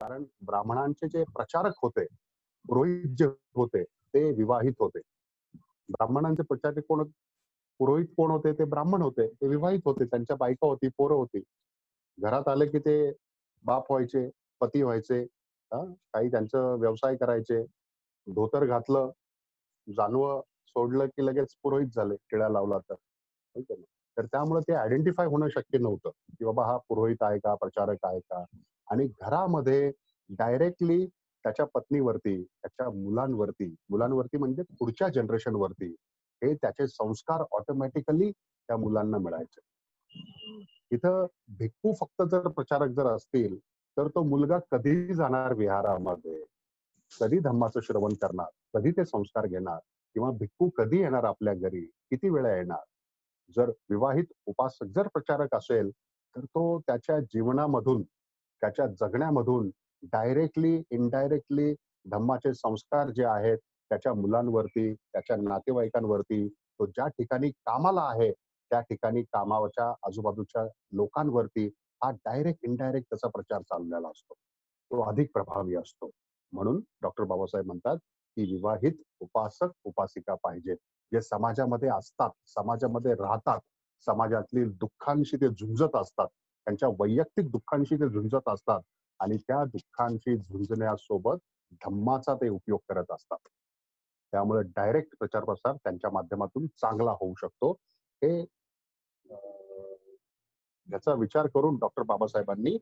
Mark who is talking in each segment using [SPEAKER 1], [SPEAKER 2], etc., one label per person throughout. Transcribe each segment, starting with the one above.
[SPEAKER 1] कारण ब्राह्मणांचे जे प्रचारक होते, पुरोहित जे होते, ते विवाहित होते. ब्राह्मणांचे प्रचारक कोण, पुरोहित कोण होते? ते ब्राह्मण होते, ते विवाहित होते, त्यांच्या बायका होती, पोरं होती. घरात आले की ते बाप व्हायचे, पती व्हायचे. काही त्यांचं व्यवसाय करायचे. धोतर घातलं, जानवं सोडलं की लगेच पुरोहित झाले, टिळा लावला तर. है की नाही? तर त्यामुळे ते आयडेंटिफाय होणं शक्य नव्हतं, की बाबा हा पुरोहित आहे का, प्रचारक आहे का. आणि घरामध्ये डायरेक्टली त्याच्या पत्नीवरती, त्याच्या मुलांवरती, मुलांवरती म्हणजे पुढच्या जनरेशनवरती हे त्याचे संस्कार ऑटोमॅटिकली त्या मुलांना मिळायचे. इथं भिक्खू फक्त जर प्रचारक जर असतील, तर तो मुलगा कधी जाणार विहारामध्ये, कधी धम्माचं श्रवण करणार, कधी ते संस्कार घेणार, किंवा भिक्खू कधी येणार आपल्या घरी, किती वेळा येणार. जर विवाहित उपासक जर प्रचारक असेल, तर तो त्याच्या जीवनामधून, त्याच्या जगण्यामधून डायरेक्टली इनडायरेक्टली धम्माचे संस्कार जे आहेत त्याच्या मुलांवरती, त्याच्या नातेवाईकांवरती, तो ज्या ठिकाणी कामाला आहे त्या ठिकाणी कामाच्या आजूबाजूच्या लोकांवरती हा डायरेक्ट इनडायरेक्ट त्याचा प्रचार चाललेला असतो. तो अधिक प्रभावी असतो. म्हणून डॉक्टर बाबासाहेब म्हणतात की विवाहित उपासक उपासिका पाहिजे, जे समाजामध्ये असतात, समाजामध्ये राहतात, समाजातील दुःखांशी ते झुंजत असतात, त्यांच्या वैयक्तिक दुःखांशी ते झुंजत असतात आणि त्या दुःखांशी झुंजण्यासोबत धम्माचा ते उपयोग करत असतात. त्यामुळे डायरेक्ट प्रचार प्रसार त्यांच्या माध्यमातून चांगला होऊ शकतो. हे याचा विचार करून डॉक्टर बाबासाहेबांनी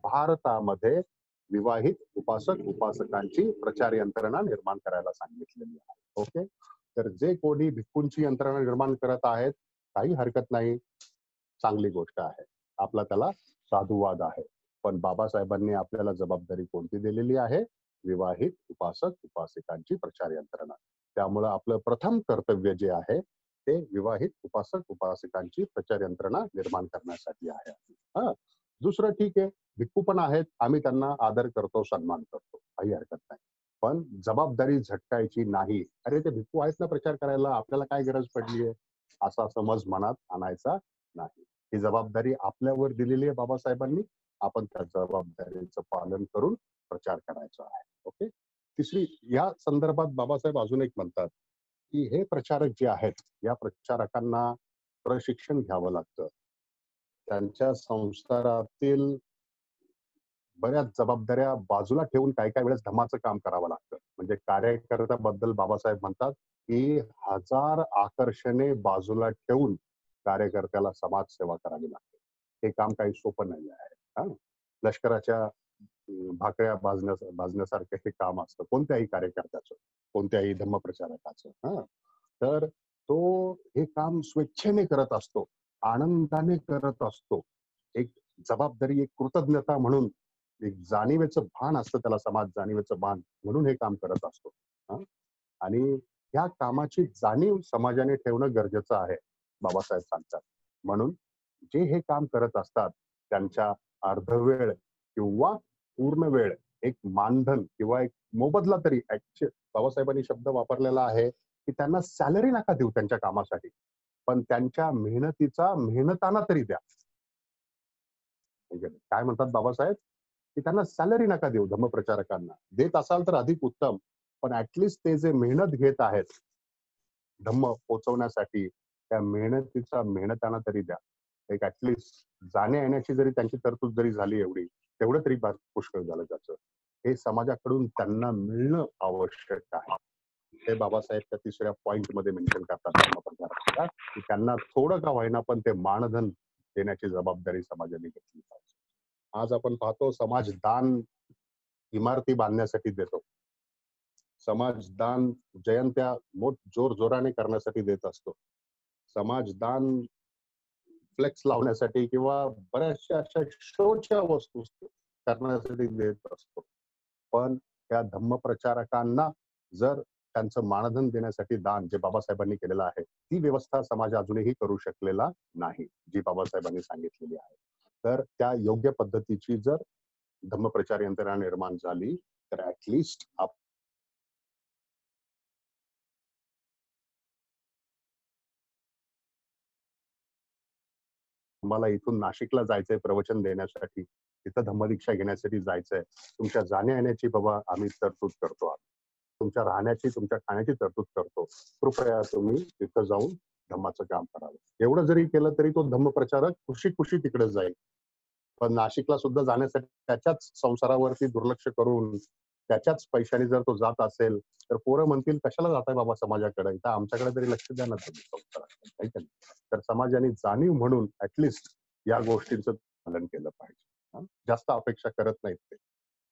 [SPEAKER 1] भारतामध्ये विवाहित उपासक उपासकांची प्रचार यंत्रणा निर्माण करायला सांगितलेली आहे. ओके, तर जे कोणी भिक्खूंची यंत्रणा निर्माण करत आहेत, काही हरकत नाही, चांगली गोष्ट आहे, आपला त्याला साधुवाद आहे. पण बाबासाहेबांनी आपल्याला जबाबदारी कोणती दिलेली आहे? विवाहित उपासक उपासिकांची प्रचार यंत्रणा. त्यामुळे आपलं प्रथम कर्तव्य जे आहे ते विवाहित उपासक उपासिकांची प्रचार यंत्रणा निर्माण करण्यासाठी आहे. हा, दुसरं ठीक आहे, भिक्खू पण आहेत, आम्ही त्यांना आदर करतो, सन्मान करतो, काही हरकत नाही. पण जबाबदारी झटकायची नाही. अरे ते भिक्खू आहेत ना प्रचार करायला, आपल्याला काय गरज पडली आहे, असा समज मनात आणायचा नाही. ही जबाबदारी आपल्यावर दिलेली आहे बाबासाहेबांनी, आपण त्या जबाबदारीचं पालन करून प्रचार करायचा आहे. ओके. तिसरी या संदर्भात बाबासाहेब अजून एक म्हणतात की हे प्रचारक जे आहेत, या प्रचारकांना प्रशिक्षण घ्यावं लागतं. त्यांच्या संसारातील बऱ्याच जबाबदाऱ्या बाजूला ठेवून काही काही वेळेस धम्माचं काम करावं लागतं. म्हणजे कार्यकर्त्याबद्दल बाबासाहेब म्हणतात की हजार आकर्षणे बाजूला ठेवून कार्यकर्त्याला समाजसेवा करावी लागते. हे काम काही सोपं नाही आहे. हा, लष्कराच्या भाकऱ्या भाजण्यासारखं हे काम असतं कोणत्याही कार्यकर्त्याचं, कोणत्याही धम्मप्रचारकाचं. हा, तर तो हे काम स्वेच्छेने करत असतो, आनंदाने करत असतो. एक जबाबदारी, एक कृतज्ञता म्हणून, एक जाणीवेचं भान असतं त्याला, समाज जाणीवेचं भान म्हणून हे काम करत असतो. आणि ह्या कामाची जाणीव समाजाने ठेवणं गरजेचं आहे, बाबासाहेब सांगतात. म्हणून जे हे काम करत असतात त्यांच्या अर्धवेळ किंवा पूर्ण वेळ एक मानधन किंवा एक मोबदला तरी, बाबासाहेबांनी शब्द वापरलेला आहे की त्यांना सॅलरी नका देऊ त्यांच्या कामासाठी, पण त्यांच्या मेहनतीचा मेहनताना तरी द्या. म्हणजे काय म्हणतात बाबासाहेब की त्यांना सॅलरी नका देऊ, धम्मप्रचारकांना देत असाल तर अधिक उत्तम, पण ऍटलिस्ट ते जे मेहनत घेत आहेत धम्म पोहोचवण्यासाठी, त्या मेहनतीचा मेहनताना तरी द्या. एक ऍटलिस्ट जाण्या येण्याची जरी त्यांची तरतूद जरी झाली एवढी, तेवढं तरी पुष्कळ झालं त्याचं. हे समाजाकडून त्यांना मिळणं आवश्यक आहे. हे बाबासाहेब त्या तिसऱ्या पॉइंट मध्ये मेन्शन करतात धम्मप्रचारकांना, की त्यांना थोडं का होईना पण ते मानधन देण्याची जबाबदारी समाजाने घेतली पाहिजे. आज आपण पाहतो समाज दान इमारती बांधण्यासाठी देतो, समाजदान जयंत्या जोर जोराने करण्यासाठी देत असतो, समाजदान फ्लेक्स लावण्यासाठी किंवा बऱ्याचशा अशा शोच्या वस्तू करण्यासाठी देत असतो. पण त्या धम्मप्रचारकांना जर त्यांचं मानधन देण्यासाठी दान जे बाबासाहेबांनी केलेलं आहे, ती व्यवस्था समाज अजूनही करू शकलेला नाही, जी बाबासाहेबांनी सांगितलेली आहे. तर त्या योग्य पद्धतीची जर धम्मप्रचार यंत्रणा निर्माण झाली तर ऍटलिस्ट मला इथून नाशिकला जायचंय प्रवचन देण्यासाठी, तिथं धम्मदीक्षा घेण्यासाठी जायचंय, तुमच्या जाण्या येण्याची बाबा आम्ही तरतूद करतो आहोत, तुमच्या राहण्याची तुमच्या खाण्याची तरतूद करतो, कृपया तुम्ही तिथं जाऊन धम्माचं काम करावं. एवढं जरी केलं तरी तो धम्मप्रचारक खुशी खुशी तिकडे जाईल. पण नाशिकला सुद्धा जाण्यासाठी त्याच्याच संसारावरती दुर्लक्ष करून त्याच्याच पैशाने जर तो जात असेल तर पोरं म्हणतील कशाला जाताय बाबा समाजाकडे, तर आमच्याकडे तरी लक्ष द्या ना तुम्ही संसाराकडे, है का नाही? तर समाजाने जाणीव म्हणून ऍटलिस्ट या गोष्टींचं पालन केलं पाहिजे. जास्त अपेक्षा करत नाहीत ते.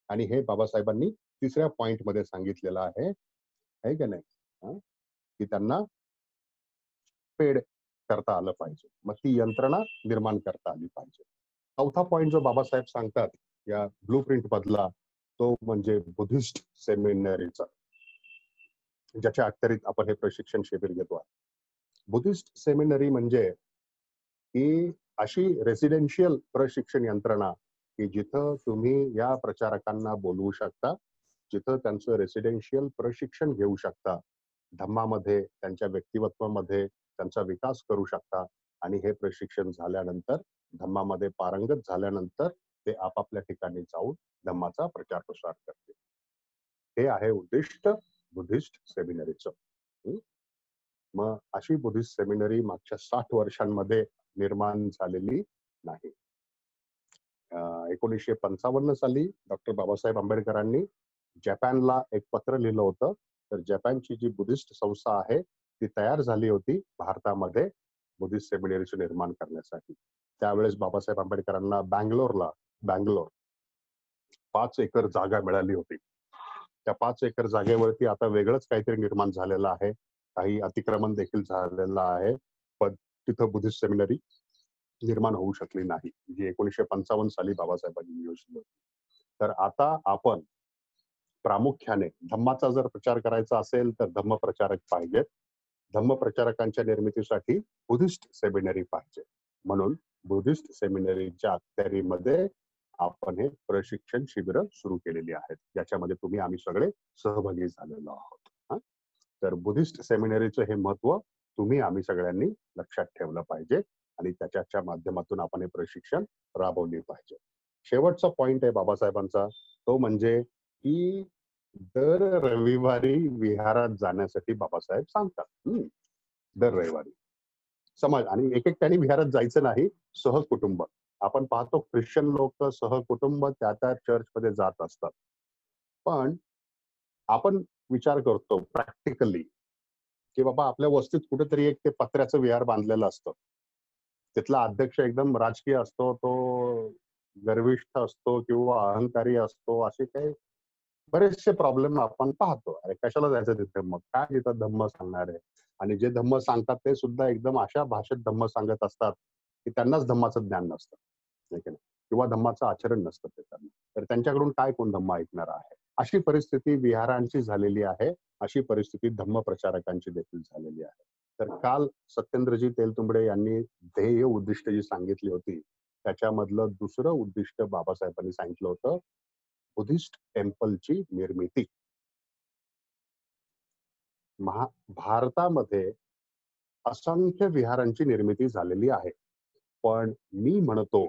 [SPEAKER 1] आणि हे बाबासाहेबांनी तिसऱ्या पॉइंट मध्ये सांगितलेलं आहे का नाही, की त्यांना पेड करता आलं पाहिजे, मग ती यंत्रणा निर्माण करता आली पाहिजे. चौथा पॉइंट जो बाबासाहेब सांगतात या ब्लू प्रिंट मधला तो म्हणजे बुद्धिस्ट सेमिनरीचा, ज्याच्या अखत्यारीत आपण हे प्रशिक्षण शिबिर घेतो. बुद्धिस्ट सेमिनरी म्हणजे ही अशी रेसिडेन्शियल प्रशिक्षण यंत्रणा की जिथं तुम्ही या प्रचारकांना बोलवू शकता, जिथं त्यांचं रेसिडेन्शियल प्रशिक्षण घेऊ शकता, धम्मामध्ये त्यांच्या व्यक्तिमत्वामध्ये त्यांचा विकास करू शकता आणि हे प्रशिक्षण झाल्यानंतर धम्मामध्ये पारंगत झाल्यानंतर ते आपापल्या ठिकाणी जाऊन धम्माचा प्रचार प्रसार करते. हे आहे उद्दिष्ट बुद्धिस्ट सेमिनरीचं. मग अशी बुद्धिस्ट सेमिनरी मागच्या 60 वर्षांमध्ये निर्माण झालेली नाही. 1955 साली डॉक्टर बाबासाहेब आंबेडकरांनी जपानला एक पत्र लिहिलं होतं. तर जपानची जी बुद्धिस्ट संस्था आहे ती तयार झाली होती भारतामध्ये बुद्धिस्ट सेमिनरीचे निर्माण करण्यासाठी. त्यावेळेस बाबासाहेब आंबेडकरांना बँगलोर 5 एकर जागा मिळाली होती. त्या 5 एकर जागेवरती आता वेगळंच काहीतरी निर्माण झालेलं आहे, काही अतिक्रमण देखील झालेलं आहे, पण तिथं बुद्धिस्ट सेमिनरी निर्माण होऊ शकली नाही, जी 1955 साली बाबासाहेबांनी योजली होती. तर आता आपण प्रामुख्याने धम्माचा जर प्रचार करायचा असेल तर धम्म प्रचारक पाहिजेत. धम्म प्रचारकांच्या निर्मितीसाठी बुद्धिस्ट सेमिनरी पाहिजे. म्हणून बुद्धिस्ट सेमिनरीच्या अखत्यारीमध्ये आपण हे प्रशिक्षण शिबिर सुरू केलेली आहेत, ज्याच्यामध्ये तुम्ही आम्ही सगळे सहभागी झालेलो आहोत. तर बुद्धिस्ट सेमिनरीचं हे महत्व तुम्ही आम्ही सगळ्यांनी लक्षात ठेवलं पाहिजे आणि त्याच्या माध्यमातून आपण हे प्रशिक्षण राबवले पाहिजे. शेवटचा पॉइंट आहे बाबासाहेबांचा, तो म्हणजे की दर रविवारी विहारात जाण्यासाठी बाबासाहेब सांगतात. दर रविवारी समाज आणि एक विहारात जायचं नाही, सहकुटुंब. आपण पाहतो ख्रिश्चन लोक सहकुटुंब त्या चर्चमध्ये जात असतात. पण आपण विचार करतो प्रॅक्टिकली की बाबा आपल्या वस्तीत कुठेतरी एक ते पत्र्याचं विहार बांधलेलं असतं. तिथला अध्यक्ष एकदम राजकीय असतो, तो गर्विष्ठ असतो किंवा अहंकारी असतो, असे काही बरेचसे प्रॉब्लेम आपण पाहतो. अरे कशाला जायचं तिथे, मग काय तिथं धम्म सांगणार आहे. आणि जे धम्म सांगतात ते सुद्धा एकदम अशा भाषेत धम्म सांगत असतात की त्यांनाच धम्माचं ज्ञान नसतं किंवा धम्माचं आचरण नसतं ते त्यांना. तर त्यांच्याकडून काय कोण धम्म ऐकणार आहे. अशी परिस्थिती विहारांची झालेली आहे, अशी परिस्थिती धम्म प्रचारकांची देखील झालेली आहे. तर काल सत्येंद्रजी तेलतुंबडे यांनी ध्येय उद्दिष्ट जी सांगितली होती त्याच्यामधलं दुसरं उद्दिष्ट बाबासाहेबांनी सांगितलं होतं, बुद्धिस्ट टेम्पलची निर्मिती. भारतामध्ये असंख्य विहारांची निर्मिती झालेली आहे, पण मी म्हणतो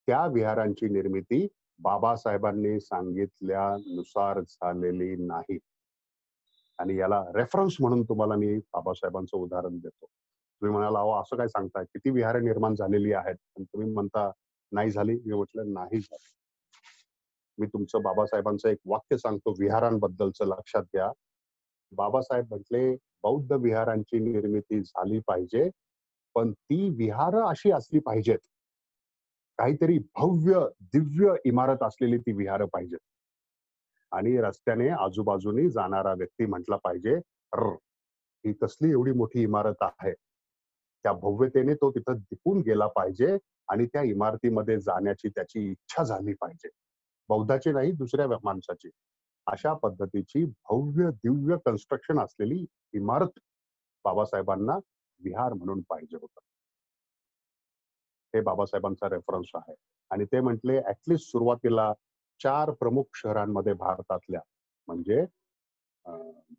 [SPEAKER 1] त्या विहारांची निर्मिती बाबासाहेबांनी सांगितल्यानुसार झालेली नाही. आणि याला रेफरन्स म्हणून तुम्हाला मी बाबासाहेबांचं उदाहरण देतो. तुम्ही म्हणाला अहो असं काय सांगताय, किती विहारे निर्माण झालेली आहेत आणि तुम्ही म्हणता नाही झाली. मी म्हटलं नाही झाली. मी तुमचं बाबासाहेबांचं एक वाक्य सांगतो विहारांबद्दलचं, लक्षात घ्या. बाबासाहेब म्हटले बौद्ध विहारांची निर्मिती झाली पाहिजे, पण ती विहार अशी असली पाहिजेत, काहीतरी भव्य दिव्य इमारत असलेली ती विहार पाहिजेत. आणि रस्त्याने आजूबाजूनी जाणारा व्यक्ती म्हटला पाहिजे, ही कसली एवढी मोठी इमारत आहे. त्या भव्यतेने तो तिथं दिपून गेला पाहिजे आणि त्या इमारतीमध्ये जाण्याची त्याची इच्छा झाली पाहिजे. बौद्धाची नाही, दुसऱ्या माणसाची. अशा पद्धतीची भव्य दिव्य कन्स्ट्रक्शन असलेली इमारत बाबासाहेबांना विहार म्हणून पाहिजे होतं. हे बाबासाहेबांचा रेफरन्स आहे. आणि ते म्हटले ऍटलिस्ट सुरुवातीला 4 प्रमुख शहरांमध्ये भारतातल्या, म्हणजे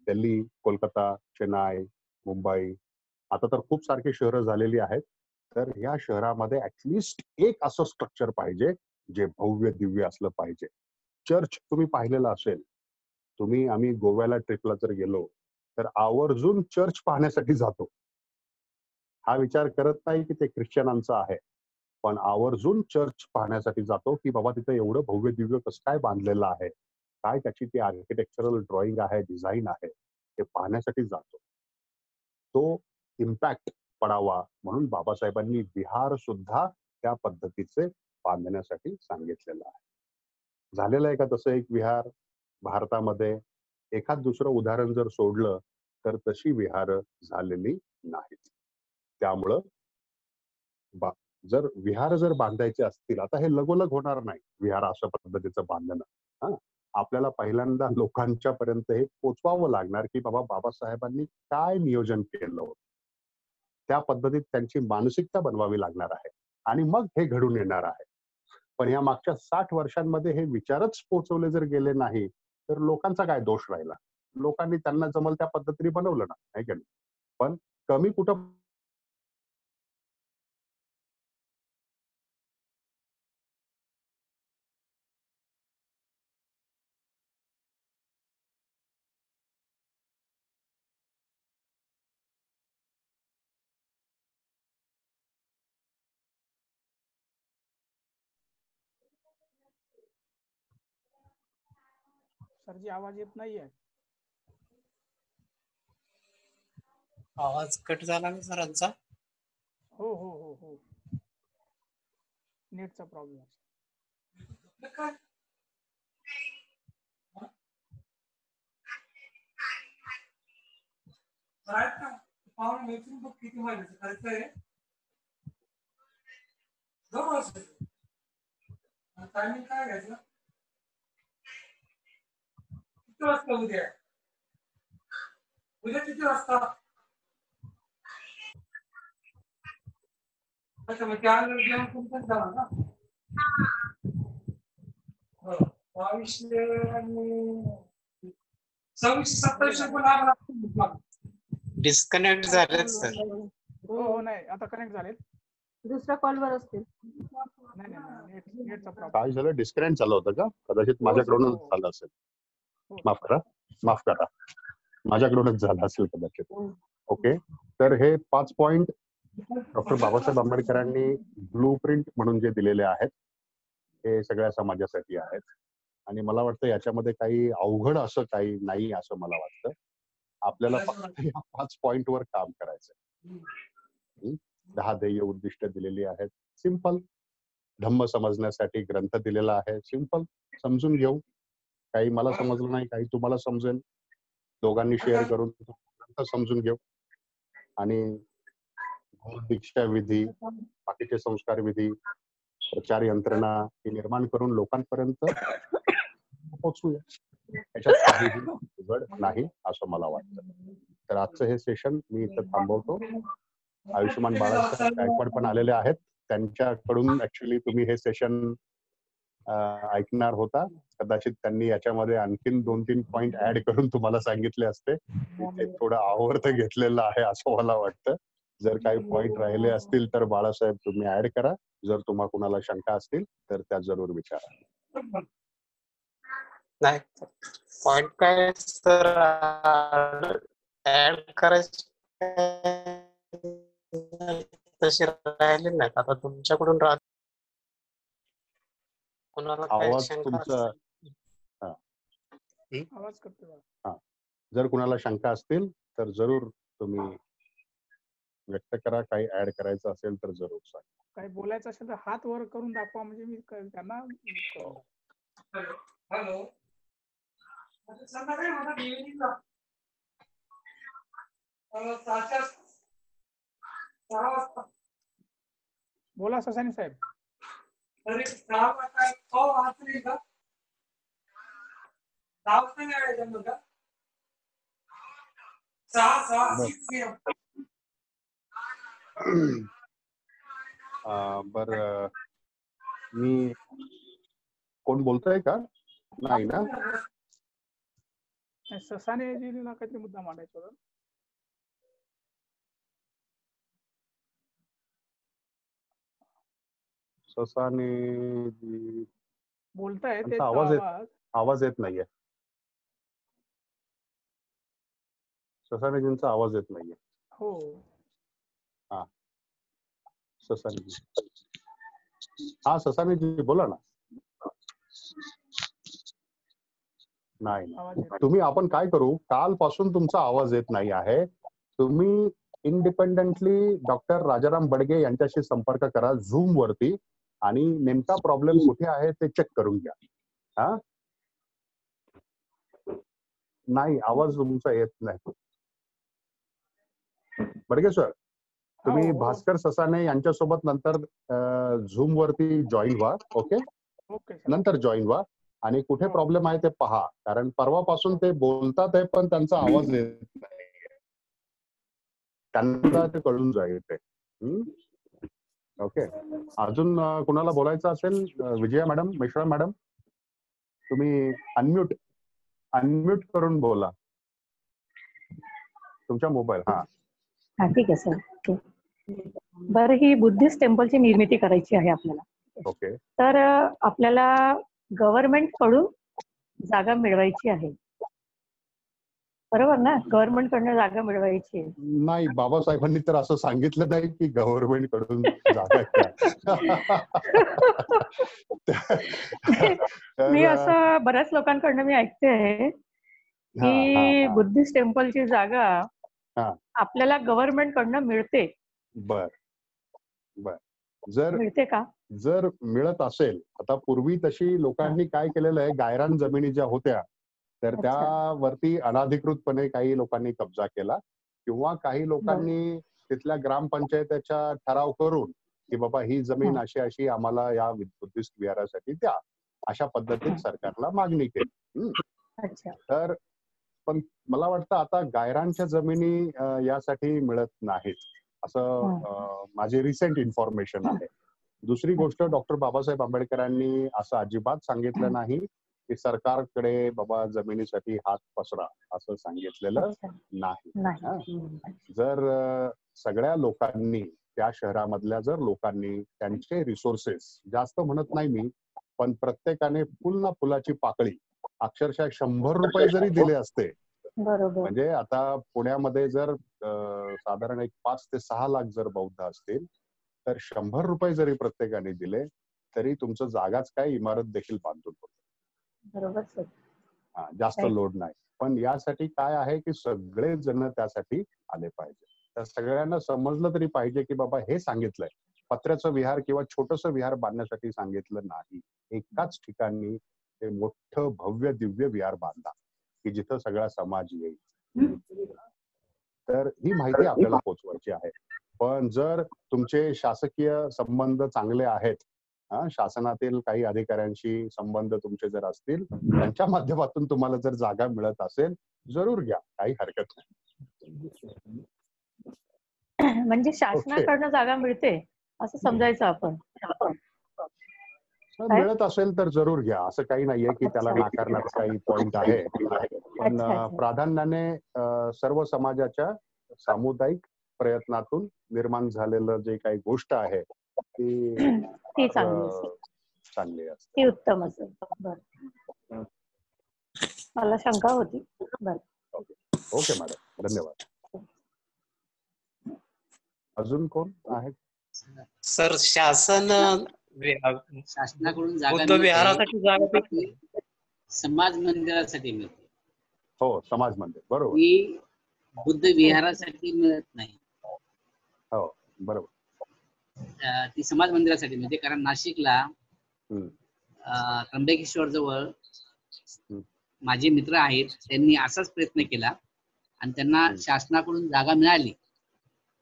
[SPEAKER 1] दिल्ली, कोलकाता, चेन्नई, मुंबई, आता तर खूप सारखी शहरं झालेली आहेत. तर या शहरामध्ये ऍटलिस्ट एक असं स्ट्रक्चर पाहिजे जे भव्य दिव्य असलं पाहिजे. चर्च तुम्ही पाहिलेलं असेल, आम्ही गोव्याला ट्रिपला जर गेलो तर आवर्जून चर्च पाहण्यासाठी जातो. हा विचार करत नाही की ते ख्रिश्चनांचं आहे, पण आवर्जून चर्च पाहण्यासाठी जातो की बाबा तिथे एवढं भव्य दिव्य कसं काय बांधलेलं आहे, काय त्याची ती आर्किटेक्चरल ड्रॉइंग आहे, डिझाईन आहे, ते पाहण्यासाठी जातो. तो इम्पॅक्ट पडावा म्हणून बाबासाहेबांनी विहार सुद्धा त्या पद्धतीचे बांधण्यासाठी सांगितलेलं आहे. झालेलं आहे का तसं एक विहार भारतामध्ये? एखाद दुसरं उदाहरण जर सोडलं तर तशी विहार झालेली नाहीत. त्यामुळं जर विहार जर बांधायचे असतील, आता हे लगोलग होणार नाही विहार अशा पद्धतीचं बांधणं. हा, आपल्याला पहिल्यांदा लोकांच्या पर्यंत हे पोचवावं लागणार की बाबा बाबासाहेबांनी काय नियोजन केलं होतं. त्या पद्धतीत त्यांची मानसिकता बनवावी लागणार आहे आणि मग हे घडून येणार आहे. पण या मागच्या 60 वर्षांमध्ये हे विचारच पोचवले जर गेले नाही तर लोकांचा काय दोष राहिला? लोकांनी त्यांना जमल त्या पद्धतीने बनवलं ना, आहे का नाही? पण कमी कुठं
[SPEAKER 2] सरजी आवाज येत नाहीये.
[SPEAKER 3] आवाज कट झाला ना सरांचा.
[SPEAKER 2] हो हो हो हो, नेटचा प्रॉब्लेम.
[SPEAKER 3] किती महिन्याचं करायचं आहे? 2 वर्ष. टायमिंग काय घ्यायचं? किती वाजता उद्या? उद्या किती वाजता? अच्छा, मग त्यानंतर जेवण तुमचंच जाणार ना? हो, 2200 आणि 2600-2700 पण आम्हाला डिस्कनेक्ट झालेत सर.
[SPEAKER 2] हो हो, नाही आता कनेक्ट झालेत.
[SPEAKER 4] दुसऱ्या कॉलवर असतील.
[SPEAKER 2] नाही नाही, नेटचा प्रॉब्लेम.
[SPEAKER 1] काय झालं? डिस्कनेक्ट झालं होतं का? कदाचित माझ्याकडूनच झालं असेल. माफ करा, माझ्याकडूनच झालं असेल कदाचित. ओके, तर हे 5 पॉइंट डॉक्टर बाबासाहेब आंबेडकरांनी ब्लूप्रिंट म्हणून जे दिलेले आहेत हे सगळ्या समाजासाठी आहेत. आणि मला वाटतं याच्यामध्ये काही अवघड असं काही नाही असं मला वाटतं. आपल्याला फक्त या 5 पॉइंटवर काम करायचंय. 10 ध्येय उद्दिष्ट दिलेली आहेत. सिंपल. धम्म समजण्यासाठी ग्रंथ दिलेला आहे. सिंपल, समजून घेऊ. काही मला समजलं नाही, काही तुम्हाला समजेल. दोघांनी शेअर करून ग्रंथ समजून घेऊ आणि दीक्षा विधी, बाकीचे संस्कार विधी, प्रचार यंत्रणा ही निर्माण करून लोकांपर्यंत पोहोचूया. याच्यात काहीही उघड नाही असं मला वाटतं. तर आजचं हे सेशन मी इथं थांबवतो. आयुष्यमान बाळासाहेब गायकवाड पण आलेले आहेत. त्यांच्याकडून ऍक्च्युली तुम्ही हे सेशन ऐकणार होता. कदाचित त्यांनी याच्यामध्ये आणखीन 2-3 पॉइंट ऍड करून तुम्हाला सांगितले असते. ते थोडं आवर्त घेतलेलं आहे असं मला वाटतं. जर काही पॉइंट राहिले असतील तर बाळासाहेब तुम्ही ऍड करा. जर तुम्हाला कुणाला शंका असतील तर त्या जरूर विचारा.
[SPEAKER 3] नाही, पॉइंट काय सर ऍड करायचे तसे राहिले नाही. आता तुमच्याकडून कुणाला काय
[SPEAKER 1] आवाज
[SPEAKER 3] शंका
[SPEAKER 1] तुमचा
[SPEAKER 2] आवाज करतो.
[SPEAKER 1] जर कुणाला शंका असतील तर जरूर तुम्ही व्यक्त करा. काही ऍड करायचं असेल तर जरूर सांगा.
[SPEAKER 2] काही बोलायचं असेल तर हात वर करून दाखवा, म्हणजे मी त्यांना.
[SPEAKER 3] हॅलो, संध्याकाळी मला इव्हिनिंगला 6 वाजता
[SPEAKER 2] बोला ससानी साहेब.
[SPEAKER 3] तरी 6 वाजता हो वाचली का? 6 वाजता नाही यायचं का? 6
[SPEAKER 1] बर, मी कोण बोलतोय का? नाही ना?
[SPEAKER 2] ससाने जीला काहीतरी मुद्दा मांडायचा होता.
[SPEAKER 1] ससानेजी
[SPEAKER 2] बोलताय
[SPEAKER 1] त्यांचा
[SPEAKER 2] त्यांचा
[SPEAKER 1] आवाज
[SPEAKER 2] आवाज
[SPEAKER 1] आवाज येत नाहीये. ससानेजींचा आवाज येत नाहीये.
[SPEAKER 2] हो
[SPEAKER 1] ससानेजी, हा ससानेजी बोला ना. नाही
[SPEAKER 2] आवाज येत
[SPEAKER 1] तुम्ही, आपण काय करू, कालपासून तुमचा आवाज येत नाही आहे. तुम्ही इंडिपेंडेंटली डॉक्टर राजाराम बडगे यांच्याशी संपर्क करा झूम वरती आणि नेमका प्रॉब्लेम कुठे आहे ते चेक करून घ्या. हा नाही, आवाज तुमचा येत नाही. बडगे सर, तुम्ही
[SPEAKER 2] हो.
[SPEAKER 1] भास्कर ससाने यांच्यासोबत नंतर झूम वरती जॉईन व्हा. Okay,
[SPEAKER 2] okay sir.
[SPEAKER 1] नंतर जॉईन व्हा आणि कुठे
[SPEAKER 2] हो.
[SPEAKER 1] प्रॉब्लेम आहे ते पहा. कारण परवापासून ते बोलतात आहे पण त्यांचा आवाज येत नाही. त्यांना ते कळून जाईल ते. ओके, अजून कुणाला बोलायचं असेल? विजया मॅडम, मिश्रा मॅडम, तुम्ही अनम्यूट करून बोला तुमच्या मोबाईल. हा
[SPEAKER 5] हा ठीक आहे सर. ओके, बरं, ही बुद्धिस्ट टेम्पलची निर्मिती करायची आहे आपल्याला.
[SPEAKER 1] ओके.
[SPEAKER 5] तर आपल्याला गव्हर्नमेंट कडून जागा मिळवायची आहे, बरोबर ना? गव्हर्नमेंट कडून जागा मिळवायची आहे.
[SPEAKER 1] नाही, बाबासाहेबांनी तर असं सांगितलं नाही की गव्हर्नमेंट कडून जागा घ्या.
[SPEAKER 5] मी असं बऱ्याच लोकांकडनं मी ऐकते आहे की बुद्धिस्ट टेम्पलची जागा आपल्याला गव्हर्नमेंट कडनं मिळते.
[SPEAKER 1] बर बर, जर
[SPEAKER 5] मिळते का?
[SPEAKER 1] जर मिळत असेल, आता पूर्वी तशी लोकांनी काय केलेलं आहे, गायरान जमिनी ज्या होत्या तर त्यावरती अनधिकृतपणे काही लोकांनी कब्जा केला किंवा काही लोकांनी तिथल्या ग्रामपंचायतीच्या ठराव करून की बाबा ही जमीन अशी अशी आम्हाला या बुद्धिस्ट विहारासाठी द्या, अशा पद्धतीत सरकारला मागणी केली. तर पण मला वाटतं आता गायरानच्या जमिनी यासाठी मिळत नाहीत असं माझी रिसेंट इन्फॉर्मेशन आहे. दुसरी गोष्ट, डॉक्टर बाबासाहेब आंबेडकरांनी असं अजिबात सांगितलं नाही की सरकारकडे बाबा जमिनीसाठी हात पसरा, असं सांगितलेलं नाही. जर सगळ्या लोकांनी, त्या शहरामधल्या जर लोकांनी त्यांचे रिसोर्सेस, जास्त म्हणत नाही मी, पण प्रत्येकाने फुल ना फुलाची पाकळी अक्षरशः 100 रुपये जरी दिले असते, म्हणजे आता पुण्यामध्ये जर साधारण एक 5 ते 6 लाख जर बौद्ध असतील तर 100 रुपये जरी प्रत्येकाने दिले तरी तुमचं जागाच काय, इमारत देखील बांधून होतं.
[SPEAKER 5] बरोबर सर.
[SPEAKER 1] जास्त लोड नाही. पण यासाठी काय आहे की सगळे जण त्यासाठी आले पाहिजे. तर सगळ्यांना समजलं तरी पाहिजे की बाबा हे सांगितलंय, पत्र्याचं विहार किंवा छोटंसं विहार बांधण्यासाठी सांगितलं नाही. एकाच ठिकाणी ते मोठं भव्य दिव्य विहार बांधा की जिथं सगळा समाज येईल. तर ही माहिती आपल्याला पोहोचवायची आहे. पण जर तुमचे शासकीय संबंध चांगले आहेत, शासनातील काही अधिकाऱ्यांशी संबंध तुमचे जर असतील, त्यांच्या माध्यमातून तुम्हाला जर जागा मिळत असेल, जरूर घ्या, काही हरकत नाही.
[SPEAKER 5] म्हणजे शासनाकडनं जागा मिळते असं समजायचं आपण.
[SPEAKER 1] मिळत असेल तर जरूर घ्या, असं काही नाहीये की त्याला नाकारण्याचा काही पॉइंट आहे. पण प्राधान्याने सर्व समाजाच्या सामुदायिक प्रयत्नातून निर्माण झालेलं जे काही गोष्ट आहे ती चांगली असते,
[SPEAKER 5] ती उत्तम असेल. बरं, मला शंका होती.
[SPEAKER 1] ओके मॅडम, धन्यवाद. अजून कोण आहे?
[SPEAKER 3] सर, शासनाकडून
[SPEAKER 6] जागा
[SPEAKER 3] विहारासाठी जागा
[SPEAKER 6] समाज मंदिरासाठी मिळते.
[SPEAKER 1] हो, समाज मंदिर, बरोबर.
[SPEAKER 6] ती बुद्ध विहारासाठी मिळत नाही.
[SPEAKER 1] हो, बरोबर.
[SPEAKER 6] ती समाज मंदिरासाठी मिळते. कारण नाशिकला त्र्यंबकेश्वर जवळ माझे मित्र आहेत, त्यांनी असाच प्रयत्न केला आणि त्यांना शासनाकडून जागा मिळाली,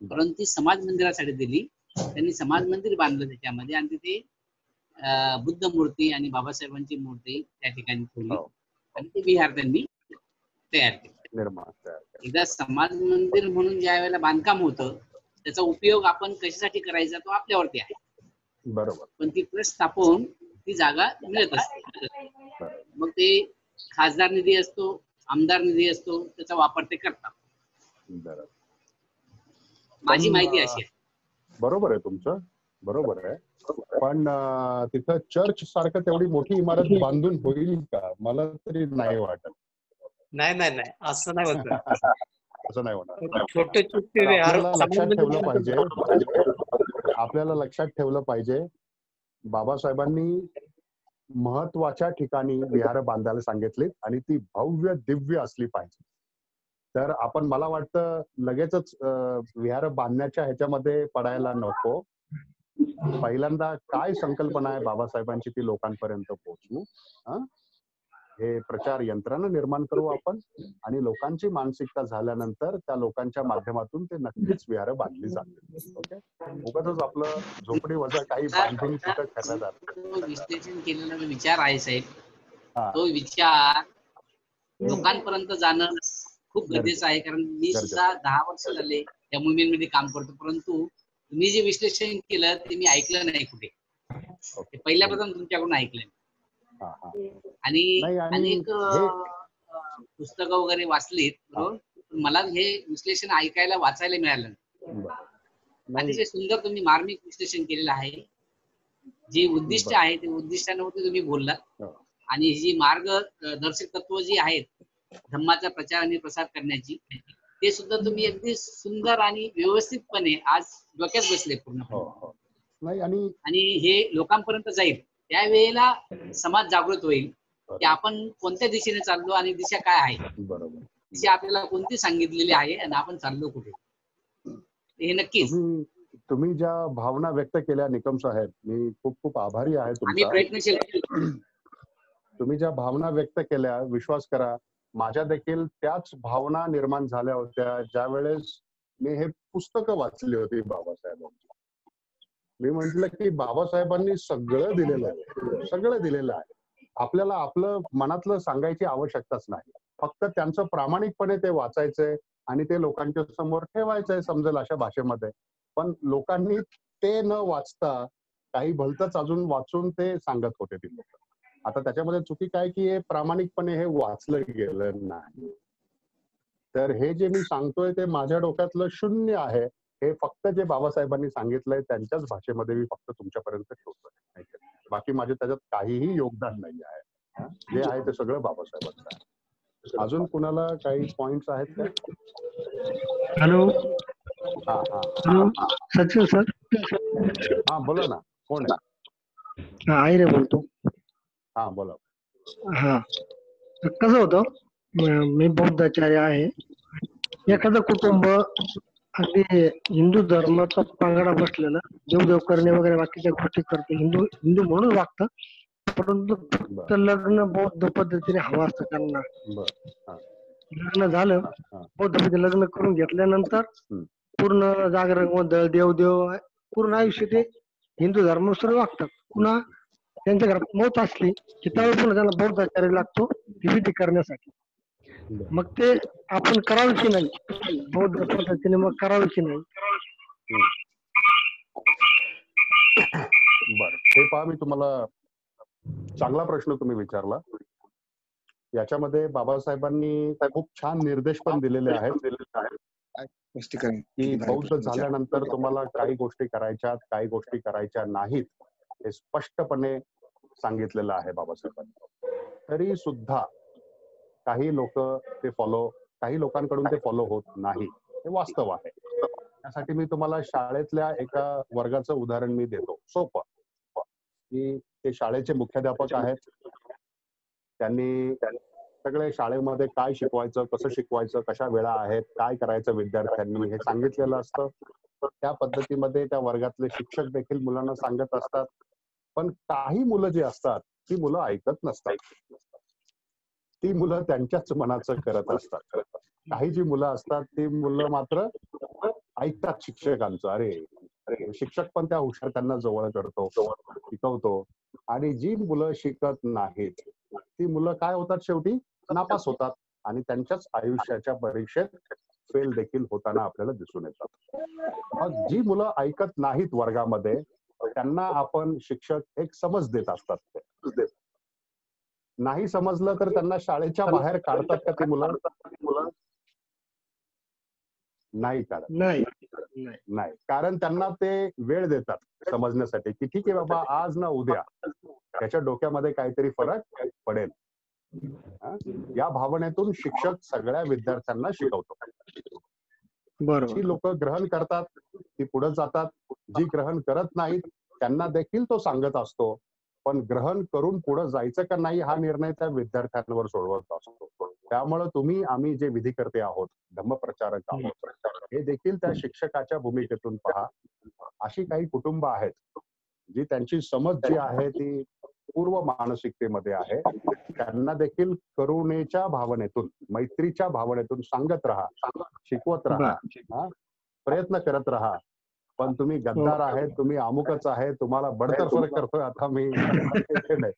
[SPEAKER 6] परंतु ती समाज मंदिरासाठी दिली. त्यांनी समाज मंदिर बांधलं त्याच्यामध्ये आणि तिथे बुद्ध मूर्ती आणि बाबासाहेबांची मूर्ती त्या ठिकाणी ठेवली आणि ते विहार त्यांनी तयार केलं. एकदा समाज मंदिर म्हणून ज्या वेळेला बांधकाम होतं त्याचा उपयोग आपण कशासाठी करायचा तो आपल्यावरती आहे,
[SPEAKER 1] बरोबर.
[SPEAKER 6] पण ती ट्रस्ट स्थापन ती जागा मिळत असते. मग ते खासदार निधी असतो, आमदार निधी असतो, त्याचा वापर ते करतात. माझी माहिती अशी आहे.
[SPEAKER 1] बरोबर आहे तुमचं. बरोबर आहे, पण तिथं चर्च सारखं तेवढी मोठी इमारत बांधून होईल का? मला तरी नाही वाटत.
[SPEAKER 3] नाही असं नाही होत.
[SPEAKER 1] असं नाही होणार.
[SPEAKER 3] छोटे
[SPEAKER 1] तर
[SPEAKER 3] छोटे विहार
[SPEAKER 1] आपल्याला लक्षात ठेवलं पाहिजे, आपल्याला लक्षात ठेवलं पाहिजे, बाबासाहेबांनी महत्वाच्या ठिकाणी विहार बांधायला सांगितली आणि ती भव्य दिव्य असली पाहिजे. तर आपण, मला वाटतं, लगेचच विहार बांधण्याच्या ह्याच्यामध्ये पडायला नको. पहिल्यांदा काय संकल्पना आहे बाबासाहेबांची ती लोकांपर्यंत पोहोचवू, हे प्रचार यंत्रणा निर्माण करू आपण, आणि लोकांची मानसिकता झाल्यानंतर त्या लोकांच्या माध्यमातून ते नक्कीच विहार बांधली जातील. ओके, उगाचच आपलं झोपडी वजा काही बांधून कुठं करण्यात आलं.
[SPEAKER 6] विश्लेषण केलेला जो विचार आहे साहेब,
[SPEAKER 1] हा,
[SPEAKER 6] तो विचार लोकांपर्यंत जाणं खूप गरजेचं आहे. कारण मी सुद्धा 10 वर्ष झाले या मोहिमेमध्ये काम करतो, परंतु तुम्ही जे विश्लेषण केलं ते मी ऐकलं नाही कुठे. ते पहिल्यापासून तुमच्याकडून ऐकलं.
[SPEAKER 1] हा, हा.
[SPEAKER 6] आणि
[SPEAKER 1] नाही, आणि
[SPEAKER 6] अनेक पुस्तकं वगैरे वाचलीत, बरोबर, पण मला हे विश्लेषण ऐकायला वाचायला मिळालं नाही. अतिशय सुंदर तुम्ही मार्मिक विश्लेषण केलेलं आहे. जी उद्दिष्ट आहे ते उद्दिष्टांवरती तुम्ही बोललात, आणि जी मार्गदर्शक तत्व जी आहेत धम्माचा प्रचार आणि प्रसार करण्याची, ते सुद्धा तुम्ही अगदी सुंदर आणि व्यवस्थितपणे आज डोक्यात बसले पूर्ण.
[SPEAKER 1] नाही,
[SPEAKER 6] आणि हे लोकांपर्यंत जाईल, त्यावेळेला समाज जागृत होईल की आपण कोणत्या दिशेने चाललो आणि दिशा काय आहे,
[SPEAKER 1] बरोबर,
[SPEAKER 6] दिशा आपल्याला कोणती सांगितलेली आहे आणि आपण चाललो कुठे, हे नक्कीच.
[SPEAKER 1] तुम्ही ज्या भावना व्यक्त केल्या निकम साहेब, मी खूप खूप आभारी आहे
[SPEAKER 6] आम्ही
[SPEAKER 1] तुमचा.
[SPEAKER 6] प्रयत्नशील.
[SPEAKER 1] तुम्ही ज्या भावना व्यक्त केल्या, विश्वास करा, माझ्या देखील त्याच भावना निर्माण झाल्या होत्या ज्या वेळेस मी हे पुस्तकं वाचली होती बाबासाहेबांची. मी म्हंटल की बाबासाहेबांनी सगळं दिलेलं आहे, सगळं दिलेलं आहे. आपल्याला आपलं मनातलं सांगायची आवश्यकताच नाही, फक्त त्यांचं प्रामाणिकपणे ते वाचायचंय आणि ते लोकांच्या समोर ठेवायचंय, समजेल अशा भाषेमध्ये. पण लोकांनी ते न वाचता काही भलतंच अजून वाचून ते सांगत होते ती लोक. आता त्याच्यामध्ये चुकी काय की हे प्रामाणिकपणे हे वाचलं गेलं नाही. तर हे जे मी सांगतोय ते माझ्या डोक्यातलं शून्य आहे. हे फक्त जे बाबासाहेबांनी सांगितलंय त्यांच्याच भाषेमध्ये मी फक्त तुमच्यापर्यंत ठेवतोय. बाकी माझे त्याच्यात काहीही योगदान नाही आहे. जे आहे ते सगळं बाबासाहेबांचं आहे. अजून कुणाला काही पॉइंट्स आहेत का?
[SPEAKER 7] हॅलो,
[SPEAKER 1] हा हा
[SPEAKER 7] हॅलो, सचिन सर.
[SPEAKER 1] हा, बोला ना, कोण आहे?
[SPEAKER 7] हा, आई रे बोलतो.
[SPEAKER 1] हा, बोला.
[SPEAKER 7] हा, कसं होतं, मी बौद्धाचार्य आहे. एखादं कुटुंब अगदी हिंदू धर्माचा पांगडा बसलेला, देवदेव करणे वगैरे बाकीच्या गोष्टी करते, हिंदू हिंदू म्हणून वागतं, परंतु फक्त लग्न बौद्ध पद्धतीने हवं असतं त्यांना. लग्न झालं, बौद्ध पद्धतीने लग्न करून घेतल्यानंतर पूर्ण जागरण गोंधळ, देवदेव, पूर्ण आयुष्य ते हिंदू धर्मानुसार वागतात. पुन्हा त्यांच्या घरात मौत असली की त्यावेळी पुन्हा त्यांना बौद्धाचार्य लागतो ती विधी करण्यासाठी. मग ते आपण करावं की नाही, बौद्ध पद्धतीने मग करावं की नाही?
[SPEAKER 1] बर, हे पहा, मी तुम्हाला चांगला प्रश्न तुम्ही विचारला. याच्यामध्ये बाबासाहेबांनी खूप छान निर्देश पण दिलेले आहेत की बौद्ध झाल्यानंतर तुम्हाला काही गोष्टी करायच्यात, काही गोष्टी करायच्या नाहीत, हे स्पष्टपणे सांगितलेलं आहे बाबासाहेबांनी. तरी सुद्धा काही लोक ते काही लोकांकडून ते फॉलो होत नाही, हे वास्तव आहे. त्यासाठी मी तुम्हाला शाळेतल्या एका वर्गाचं उदाहरण मी देतो, सोपं, की ते शाळेचे मुख्याध्यापक आहेत. त्यांनी सगळे शाळेमध्ये काय शिकवायचं, कसं शिकवायचं, कशा वेळा आहेत, काय करायचं विद्यार्थ्यांनी, हे सांगितलेलं असतं. त्या पद्धतीमध्ये त्या वर्गातले शिक्षक देखील मुलांना सांगत असतात. पण काही मुलं जी असतात ती मुलं ऐकत नसतात, ती मुलं त्यांच्याच मनाचं करत असतात. काही जी मुलं असतात ती मुलं मात्र ऐकतात शिक्षकांचं. अरे शिक्षक पण त्या हुशार त्यांना जवळ करतो, शिकवतो. आणि जी मुलं शिकत नाहीत ती मुलं काय होतात, शेवटी नापास होतात आणि त्यांच्याच आयुष्याच्या परीक्षेत फेल देखील होताना आपल्याला दिसून येतात. मग जी मुलं ऐकत नाहीत वर्गामध्ये, त्यांना आपण शिक्षक एक समज देत असतात. ते नाही समजलं तर त्यांना शाळेच्या बाहेर काढतात का ती मुलं? नाही काढत.
[SPEAKER 7] नाही.
[SPEAKER 1] नाही, कारण त्यांना ते वेळ देतात समजण्यासाठी की ठीक आहे बाबा, आज ना उद्या त्याच्या डोक्यामध्ये काहीतरी फरक पडेल. या भावनेतून शिक्षक सगळ्या विद्यार्थ्यांना शिकवतो.
[SPEAKER 7] बरोबर.
[SPEAKER 1] जी लोक ग्रहण करतात ती पुढे जातात, जी ग्रहण करत नाहीत त्यांना देखील तो सांगत असतो, पण ग्रहण करून पुढे जायचं का नाही हा निर्णय त्या विद्यार्थ्यांवर सोडवत असतो. त्यामुळे तुम्ही आम्ही जे विधिकर्ते आहोत, धम्मप्रचारक आहोत, हे देखील त्या शिक्षकाच्या भूमिकेतून पहा. अशी काही कुटुंब आहेत जी त्यांची समज जी आहे ती पूर्व मानसिकतेमध्ये आहे, त्यांना देखील करुणेच्या भावनेतून, मैत्रीच्या भावनेतून सांगत राहा, शिकवत राहा, प्रयत्न करत राहा. पण तुम्ही गद्दार आहेत, तुम्ही अमुकच आहे, तुम्हाला बडतर्फ करतोय आता मी, नाही.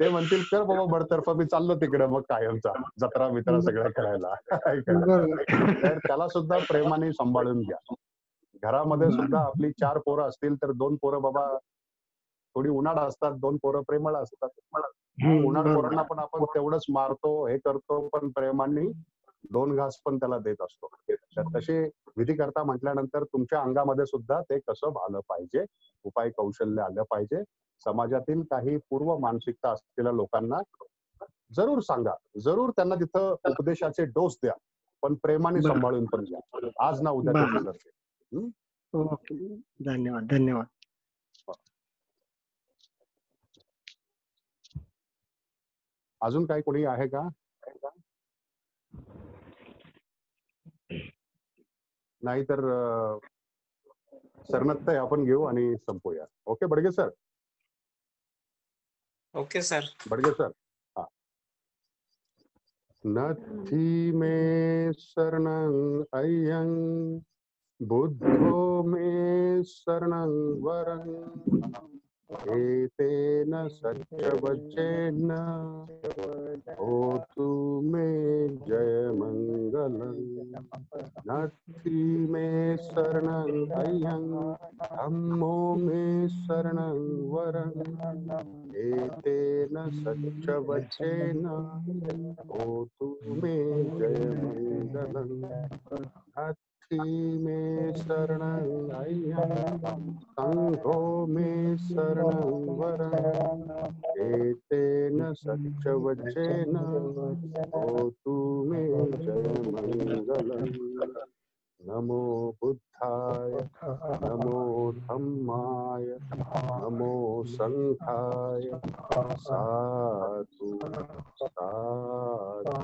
[SPEAKER 1] ते म्हणतील कर बाबा बडतर्फ, मी चाललो तिकडे मग कायमचा जत्रा मित्रा सगळं करायला. तर त्याला सुद्धा प्रेमाने सांभाळून घ्या. घरामध्ये सुद्धा आपली 4 पोरं असतील तर 2 पोरं बाबा थोडी उन्हाळ असतात, 2 पोरं प्रेमळ असतात. उन्हाळ पोरांना पण आपण तेवढंच मारतो, हे करतो, पण प्रेमाने 2 घास पण त्याला देत असतो. तर तसे विधी करता म्हटल्यानंतर तुमच्या अंगामध्ये सुद्धा ते कसं आलं पाहिजे, उपाय कौशल्य आलं पाहिजे. समाजातील काही पूर्व मानसिकता असलेल्या लोकांना जरूर सांगा, जरूर त्यांना तिथं उपदेशाचे डोस द्या, पण प्रेमाने सांभाळून पण द्या. आज ना उद्या ते सुधारते.
[SPEAKER 7] ओके, धन्यवाद धन्यवाद.
[SPEAKER 1] अजून काही कोणी आहे का? नाहीतर सरनत्त आपण घेऊ आणि संपूया. Okay Badge sir.
[SPEAKER 3] Okay sir.
[SPEAKER 1] Badge sir. हा. नथी मे शरणं अय्यं बुद्धो मे शरणं वरं एतेन सत्यवचेन होतु मे जय मंगलं. नथी मे शरणं अय्यं धम्मो मे शरणं वरं एतेन सत्यवचेन होतु मे जय मंगलं. नथी मे शरणं अय्यं संघो मे शरणं वरं एतेन सत्यवचेन होतु मे जय मंगलं. नमो बुद्धाय, नमो धम्माय, नमो संघाय. साधु साधु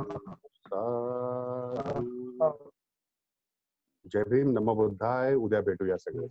[SPEAKER 1] साधु. जय भीम. नमो बुद्धाय. उद्या भेटूया सगळे.